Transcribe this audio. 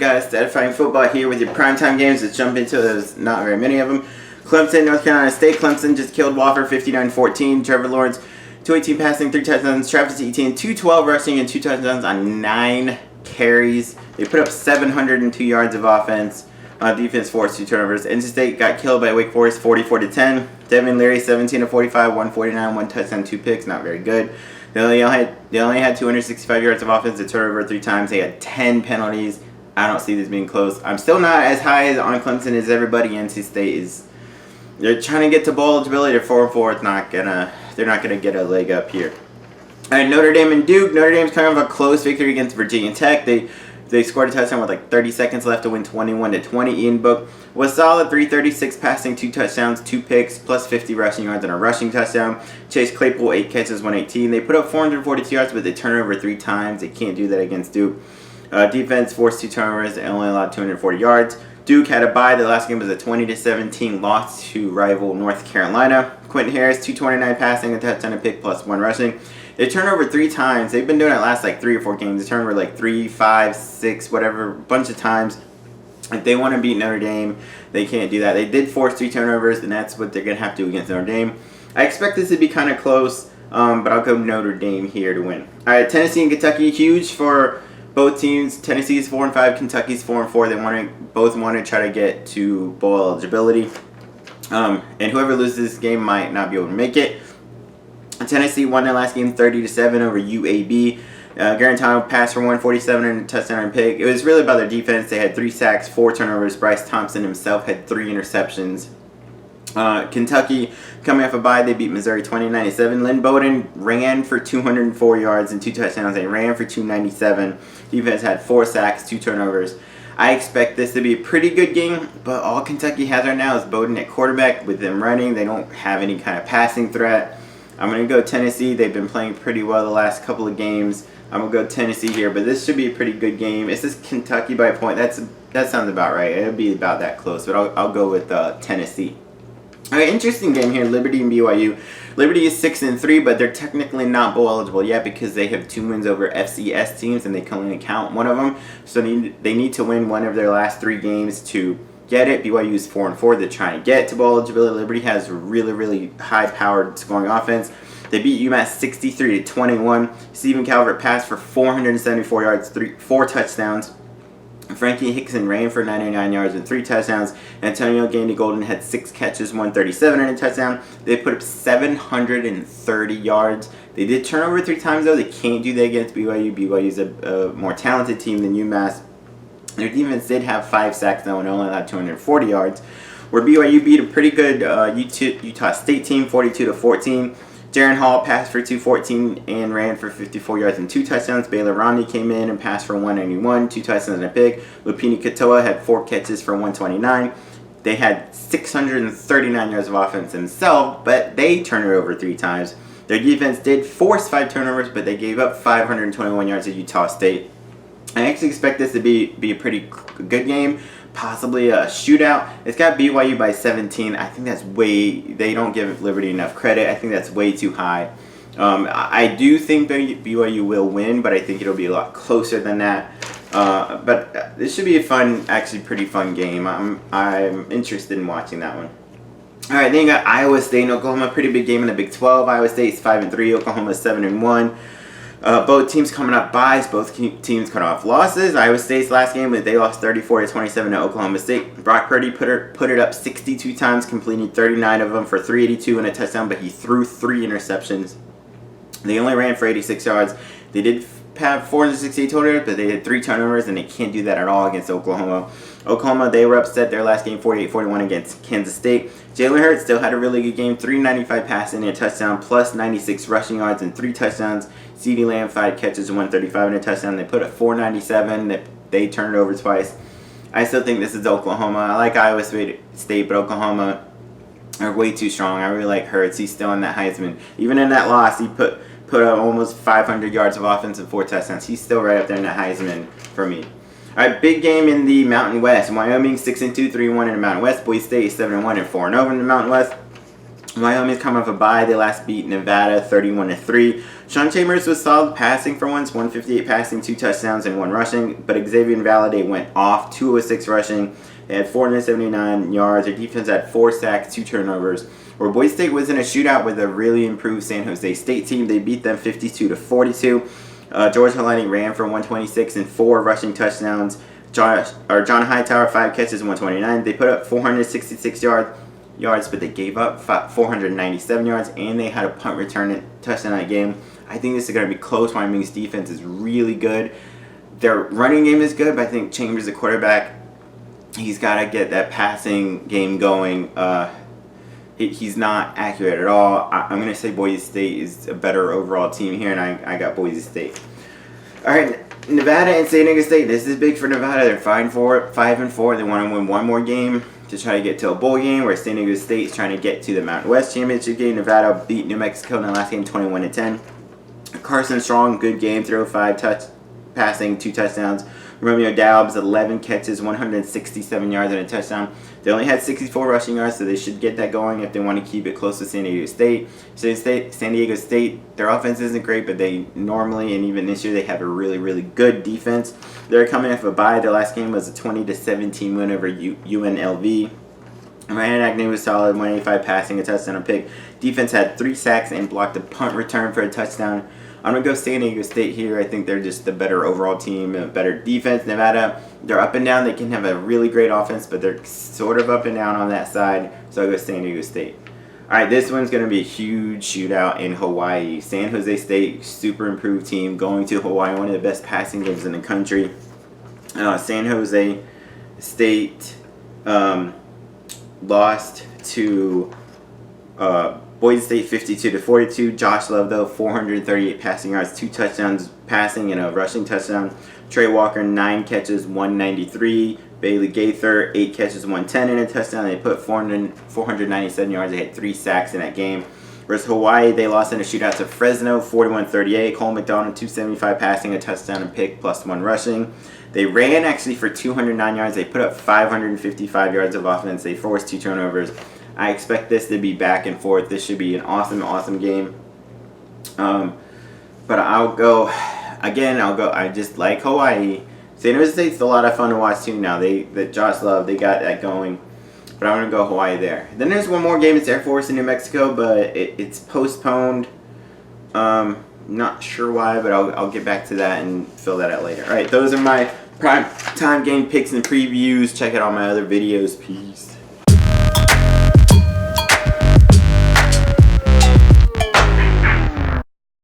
guys? Saturday football here with your primetime games. Let's jump into those. Not very many of them. Clemson, North Carolina State. Clemson just killed Wofford 59-14. Trevor Lawrence, 218 passing, 3 touchdowns. Travis Etienne, 212 rushing and 2 touchdowns on 9 carries. They put up 702 yards of offense. Defense forced 2 turnovers. NC State got killed by Wake Forest 44-10. Devin Leary, 17-45, 149, 1 touchdown, 2 picks. Not very good. They only had 265 yards of offense. They turned over 3 times. They had 10 penalties. I don't see this being close. I'm still not as high on Clemson as everybody. NC State is. They're trying to get to bowl eligibility. They're 4-4. They're not gonna get a leg up here. All right, Notre Dame and Duke. Notre Dame's kind of a close victory against Virginia Tech. They scored a touchdown with like 30 seconds left to win 21-20. Ian Book was solid, 336 passing, 2 touchdowns, 2 picks, plus 50 rushing yards and a rushing touchdown. Chase Claypool, 8 catches, 118. They put up 442 yards, but they turned over 3 times. They can't do that against Duke. Defense forced 2 turnovers and only allowed 240 yards. Duke had a bye. The last game was a 20-17 loss to rival North Carolina. Quentin Harris, 229 passing, a touchdown, a pick, plus 1 rushing. They turned over 3 times. They've been doing it last like 3 or 4 games. They turned over like 3, 5, 6, whatever, a bunch of times. If they want to beat Notre Dame, they can't do that. They did force 3 turnovers, and that's what they're going to have to do against Notre Dame. I expect this to be kind of close, but I'll go Notre Dame here to win. All right, Tennessee and Kentucky, huge for both teams. Tennessee is 4-5, Kentucky's 4-4. They both want to try to get to bowl eligibility, and whoever loses this game might not be able to make it. Tennessee won their last game 30-7 over UAB. Garantano passed for 147 and a touchdown and pick. It was really about their defense. They had 3 sacks, 4 turnovers. Bryce Thompson himself had 3 interceptions. Kentucky, coming off a bye, they beat Missouri 20-97. Lynn Bowden ran for 204 yards and 2 touchdowns. They ran for 297. Defense had 4 sacks, 2 turnovers. I expect this to be a pretty good game, but all Kentucky has right now is Bowden at quarterback. With them running, they don't have any kind of passing threat. I'm going to go Tennessee. They've been playing pretty well the last couple of games. I'm going to go Tennessee here, but this should be a pretty good game. It's just Kentucky by a point. That sounds about right. It'll be about that close, but I'll go with Tennessee. All right, interesting game here, Liberty and BYU. Liberty is 6-3, but they're technically not bowl eligible yet because they have 2 wins over FCS teams, and they can only count one of them. So they need to win one of their last 3 games to get it. BYU is 4-4. They're trying to get to bowl eligibility. Liberty has really, really high-powered scoring offense. They beat UMass 63-21. Stephen Calvert passed for 474 yards, 4 touchdowns. Frankie Hickson ran for 99 yards and 3 touchdowns. Antonio Gandy-Golden had 6 catches, 137 and a touchdown. They put up 730 yards. They did turn over 3 times, though. They can't do that against BYU. BYU is a more talented team than UMass. Their defense did have 5 sacks, though, and only allowed 240 yards. Where BYU beat a pretty good Utah State team, 42-14. Jaron Hall passed for 214 and ran for 54 yards and 2 touchdowns. Baylor Romney came in and passed for 191, 2 touchdowns and a pick. Lupini Katoa had 4 catches for 129. They had 639 yards of offense themselves, but they turned it over 3 times. Their defense did force 5 turnovers, but they gave up 521 yards to Utah State. I actually expect this to be a pretty good game, possibly a shootout. It's got BYU by 17. I think that's they don't give Liberty enough credit. I think that's way too high. I do think BYU will win, but I think it'll be a lot closer than that. But this should be a fun, actually pretty fun game. I'm interested in watching that one. All right, then you got Iowa State and Oklahoma, pretty big game in the Big 12. Iowa State's 5-3, Oklahoma's 7-1. Both teams coming off buys, both teams coming off losses. Iowa State's last game, they lost 34-27 to Oklahoma State. Brock Purdy put it up 62 times, completing 39 of them for 382 and a touchdown, but he threw 3 interceptions. They only ran for 86 yards. They did have 468 total yards, but they had 3 turnovers, and they can't do that at all against Oklahoma. Oklahoma, they were upset their last game 48-41 against Kansas State. Jalen Hurts still had a really good game, 395 passing and a touchdown, plus 96 rushing yards and 3 touchdowns. CeeDee Lamb, 5 catches, 135 and a touchdown. They put up 497. They turned it over twice. I still think this is Oklahoma. I like Iowa State, but Oklahoma are way too strong. I really like Hurts. He's still in that Heisman. Even in that loss, he put up almost 500 yards of offense and 4 touchdowns. He's still right up there in the Heisman for me. All right, big game in the Mountain West. Wyoming 6-2, 3-1 in the Mountain West. Boise State is 7-1 and 4-0 in the Mountain West. Wyoming's coming off a bye. They last beat Nevada 31-3. Sean Chambers was solid passing for once, 158 passing, 2 touchdowns, and 1 rushing. But Xavier Valade went off, 206 rushing. They had 479 yards. Their defense had 4 sacks, 2 turnovers. Where Boise State was in a shootout with a really improved San Jose State team. They beat them 52-42. George Helene ran for 126 and 4 rushing touchdowns. John Hightower, 5 catches, 129. They put up 466 yards, but they gave up 497 yards, and they had a punt return touchdown that game. I think this is going to be close. Wyoming's defense is really good. Their running game is good, but I think Chambers, the quarterback, he's got to get that passing game going. He's not accurate at all. I'm going to say Boise State is a better overall team here, and I got Boise State. All right, Nevada and San Diego State. This is big for Nevada. They're 5-4. They want to win one more game to try to get to a bowl game, where San Diego State is trying to get to the Mountain West Championship game. Nevada beat New Mexico in the last game 21-10. Carson Strong, good game, throw 5 passing, 2 touchdowns. Romeo Daubs, 11 catches, 167 yards, and a touchdown. They only had 64 rushing yards, so they should get that going if they want to keep it close to San Diego State. San Diego State, their offense isn't great, but they normally, and even this year, they have a really, really good defense. They're coming off a bye. Their last game was a 20-17 win over UNLV. Ryan Agnew was solid, 185 passing, a touchdown, a pick. Defense had 3 sacks and blocked a punt return for a touchdown. I'm going to go San Diego State here. I think they're just the better overall team, a better defense. Nevada, they're up and down. They can have a really great offense, but they're sort of up and down on that side. So I'll go San Diego State. All right, this one's going to be a huge shootout in Hawaii. San Jose State, super improved team, going to Hawaii, one of the best passing games in the country. San Jose State lost to Boise State 52-42. Josh Love, though, 438 passing yards, 2 touchdowns passing and a rushing touchdown. Trey Walker, 9 catches, 193. Bailey Gaither, 8 catches, 110 and a touchdown. They put 497 yards. They had 3 sacks in that game. Versus Hawaii, they lost in a shootout to Fresno, 41-38. Cole McDonald, 275 passing, a touchdown and pick, plus 1 rushing. They ran actually for 209 yards. They put up 555 yards of offense. They forced 2 turnovers. I expect this to be back and forth. This should be an awesome game. But I'll go, I just like Hawaii. San Jose State's a lot of fun to watch too now. Josh Love, they got that going. But I'm going to go Hawaii there. Then there's one more game. It's Air Force in New Mexico, but it's postponed. Not sure why, but I'll get back to that and fill that out later. All right, those are my prime time game picks and previews. Check out all my other videos. Peace.